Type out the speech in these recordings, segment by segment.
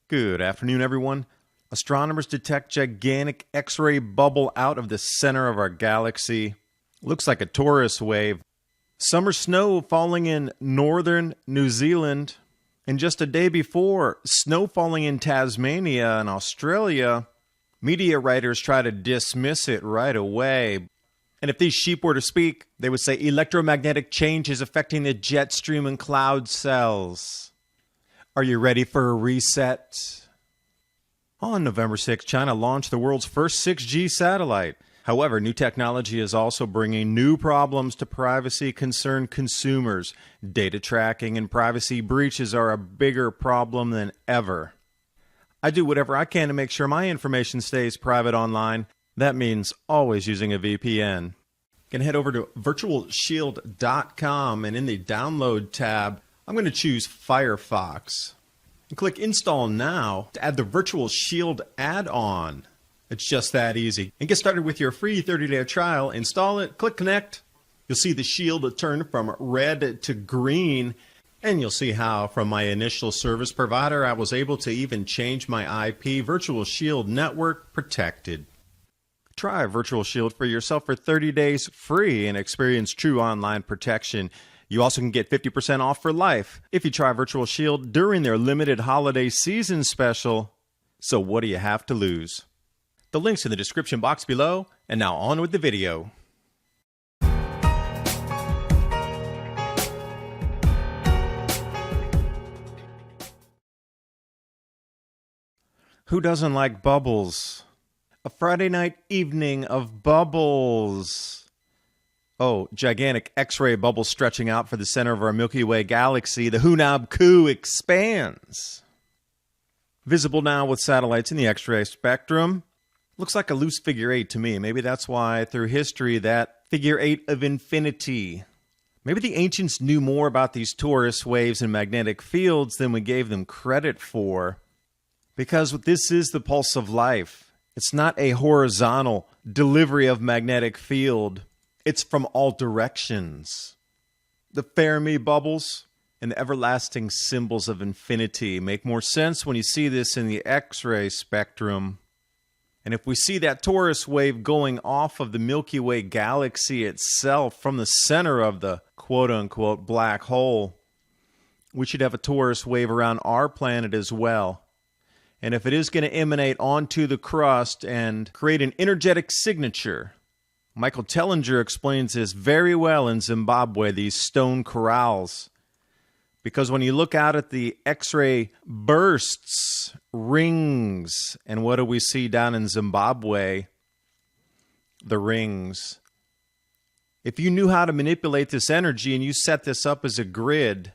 Good afternoon, everyone. Astronomers detect gigantic X-ray bubble out of the center of our galaxy. Looks like a torus wave. Summer snow falling in northern New Zealand. And just a day before, snow falling in Tasmania and Australia. Media writers try to dismiss it right away. And if these sheep were to speak, they would say electromagnetic change is affecting the jet stream and cloud cells. Are you ready for a reset? On November 6, China launched the world's first 6G satellite. However, new technology is also bringing new problems to privacy-concerned consumers. Data tracking and privacy breaches are a bigger problem than ever. I do whatever I can to make sure my information stays private online. That means always using a VPN. You can head over to virtualshield.com, and in the Download tab, I'm going to choose Firefox. And click Install Now to add the Virtual Shield add-on. It's just that easy. And get started with your free 30-day trial. Install it, click Connect. You'll see the shield turn from red to green. And you'll see how, from my initial service provider, I was able to even change my IP. Virtual Shield Network protected. Try Virtual Shield for yourself for 30 days free and experience true online protection. You also can get 50% off for life if you try Virtual Shield during their limited holiday season special. So what do you have to lose? The link's in the description box below, and now on with the video. Who doesn't like bubbles? A Friday night evening of bubbles. Oh, gigantic X-ray bubble stretching out for the center of our Milky Way galaxy. The Hunab-Ku expands. Visible now with satellites in the X-ray spectrum. Looks like a loose figure 8 to me. Maybe that's why, through history, that figure 8 of infinity. Maybe the ancients knew more about these torus waves and magnetic fields than we gave them credit for. Because this is the pulse of life. It's not a horizontal delivery of magnetic field. It's from all directions. The Fermi bubbles and the everlasting symbols of infinity make more sense when you see this in the X-ray spectrum. And if we see that torus wave going off of the Milky Way galaxy itself from the center of the quote-unquote black hole, we should have a torus wave around our planet as well. And if it is going to emanate onto the crust and create an energetic signature, Michael Tellinger explains this very well in Zimbabwe, these stone corrals. Because when you look out at the X-ray bursts, rings, and what do we see down in Zimbabwe? The rings. If you knew how to manipulate this energy and you set this up as a grid,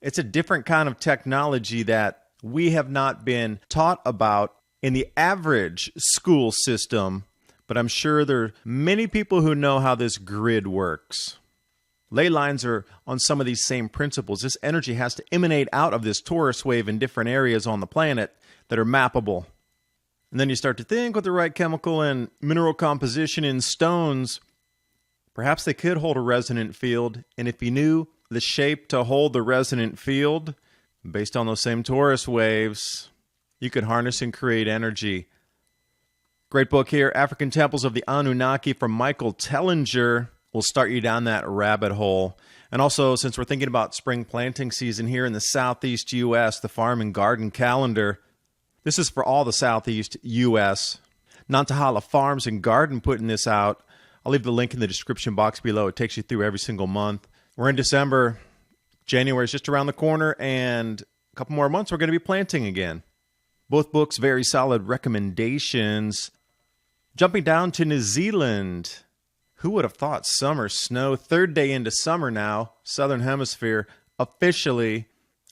it's a different kind of technology that we have not been taught about in the average school system. But I'm sure there are many people who know how this grid works. Ley lines are on some of these same principles. This energy has to emanate out of this torus wave in different areas on the planet that are mappable. And then you start to think with the right chemical and mineral composition in stones, perhaps they could hold a resonant field. And if you knew the shape to hold the resonant field, based on those same torus waves, you could harness and create energy. Great book here, African Temples of the Anunnaki from Michael Tellinger. Will start you down that rabbit hole. And also, since we're thinking about spring planting season here in the southeast U.S., the Farm and Garden Calendar. This is for all the southeast U.S. Nantahala Farms and Garden putting this out. I'll leave the link in the description box below. It takes you through every single month. We're in December. January is just around the corner, and a couple more months we're going to be planting again. Both books, very solid recommendations. Jumping down to New Zealand. Who would have thought summer snow? Third day into summer now. Southern Hemisphere officially.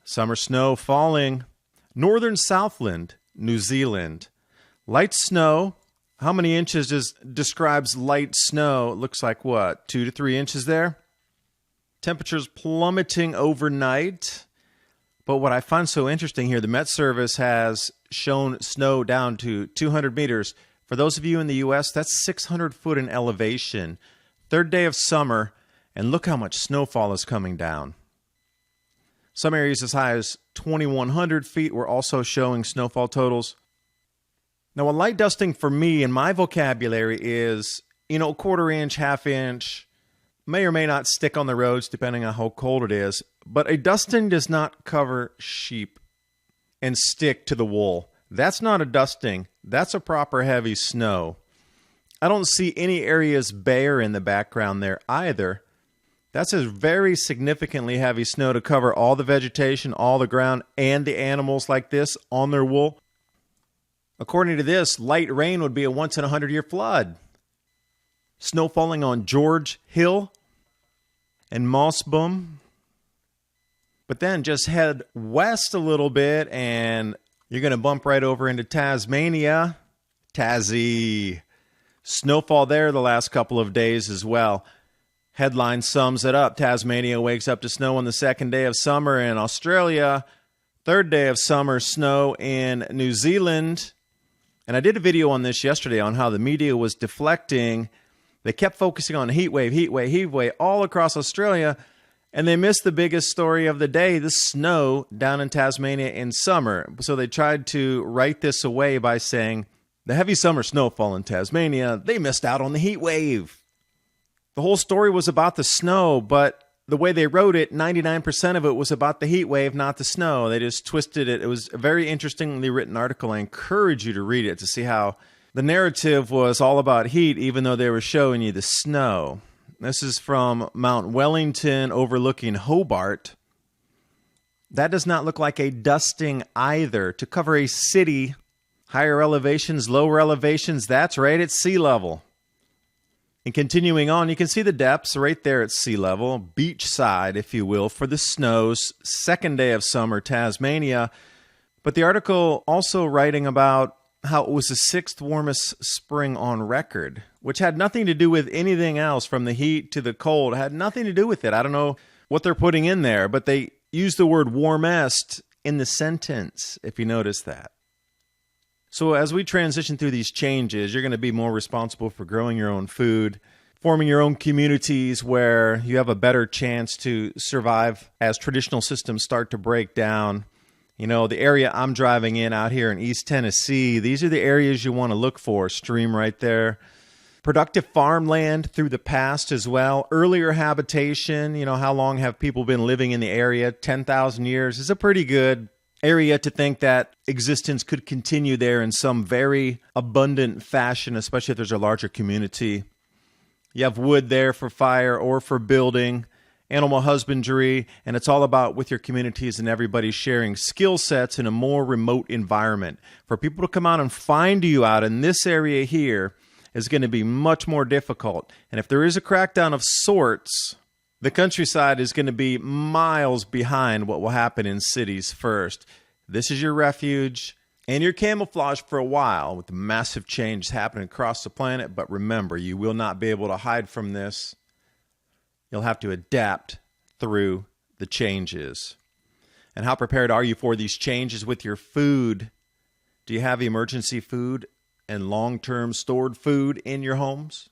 Summer snow falling. Northern Southland, New Zealand. Light snow. How many inches describes light snow? It looks like what? 2 to 3 inches there? Temperatures plummeting overnight. But what I find so interesting here, the Met Service has shown snow down to 200 meters. For those of you in the U.S., that's 600 foot in elevation. Third day of summer, and look how much snowfall is coming down. Some areas as high as 2,100 feet were also showing snowfall totals. Now, a light dusting for me in my vocabulary is, a quarter inch, half inch, may or may not stick on the roads depending on how cold it is. But a dusting does not cover sheep and stick to the wool. That's not a dusting. That's a proper heavy snow. I don't see any areas bare in the background there either. That's a very significantly heavy snow to cover all the vegetation, all the ground, and the animals like this on their wool. According to this, light rain would be a once-in-a-100-year flood. Snow falling on George Hill and Mossboom. But then just head west a little bit and you're going to bump right over into Tasmania. Tassie. Snowfall there the last couple of days as well. Headline sums it up. Tasmania wakes up to snow on the second day of summer in Australia. Third day of summer snow in New Zealand. And I did a video on this yesterday on how the media was deflecting. They kept focusing on heat wave all across Australia. And they missed the biggest story of the day, the snow down in Tasmania in summer. So they tried to write this away by saying, the heavy summer snowfall in Tasmania, they missed out on the heat wave. The whole story was about the snow, but the way they wrote it, 99% of it was about the heat wave, not the snow. They just twisted it. It was a very interestingly written article. I encourage you to read it to see how the narrative was all about heat, even though they were showing you the snow. This is from Mount Wellington overlooking Hobart. That does not look like a dusting either. To cover a city, higher elevations, lower elevations, that's right at sea level. And continuing on, you can see the depths right there at sea level, beachside, if you will, for the snows, second day of summer, Tasmania. But the article also writing about how it was the sixth warmest spring on record, which had nothing to do with anything else from the heat to the cold. It had nothing to do with it. I don't know what they're putting in there, but they use the word warmest in the sentence, if you notice that. So as we transition through these changes, you're going to be more responsible for growing your own food, forming your own communities where you have a better chance to survive as traditional systems start to break down. The area I'm driving in out here in East Tennessee, these are the areas you want to look for. Stream right there. Productive farmland through the past as well. Earlier habitation, how long have people been living in the area? 10,000 years is a pretty good area to think that existence could continue there in some very abundant fashion, especially if there's a larger community. You have wood there for fire or for building, animal husbandry, and it's all about with your communities and everybody sharing skill sets in a more remote environment. For people to come out and find you out in this area here is going to be much more difficult. And if there is a crackdown of sorts, the countryside is going to be miles behind what will happen in cities first. This is your refuge and your camouflage for a while with the massive change happening across the planet. But remember, you will not be able to hide from this. You'll have to adapt through the changes. And how prepared are you for these changes with your food? Do you have emergency food and long-term stored food in your homes?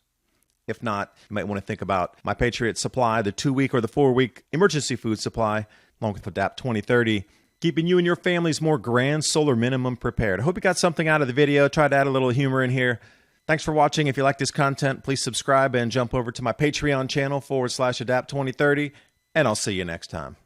If not, you might want to think about My Patriot Supply, the 2-week or the 4-week emergency food supply, along with ADAPT 2030, keeping you and your families more grand solar minimum prepared. I hope you got something out of the video. Tried to add a little humor in here. Thanks for watching. If you like this content, please subscribe and jump over to my Patreon channel /ADAPT 2030, and I'll see you next time.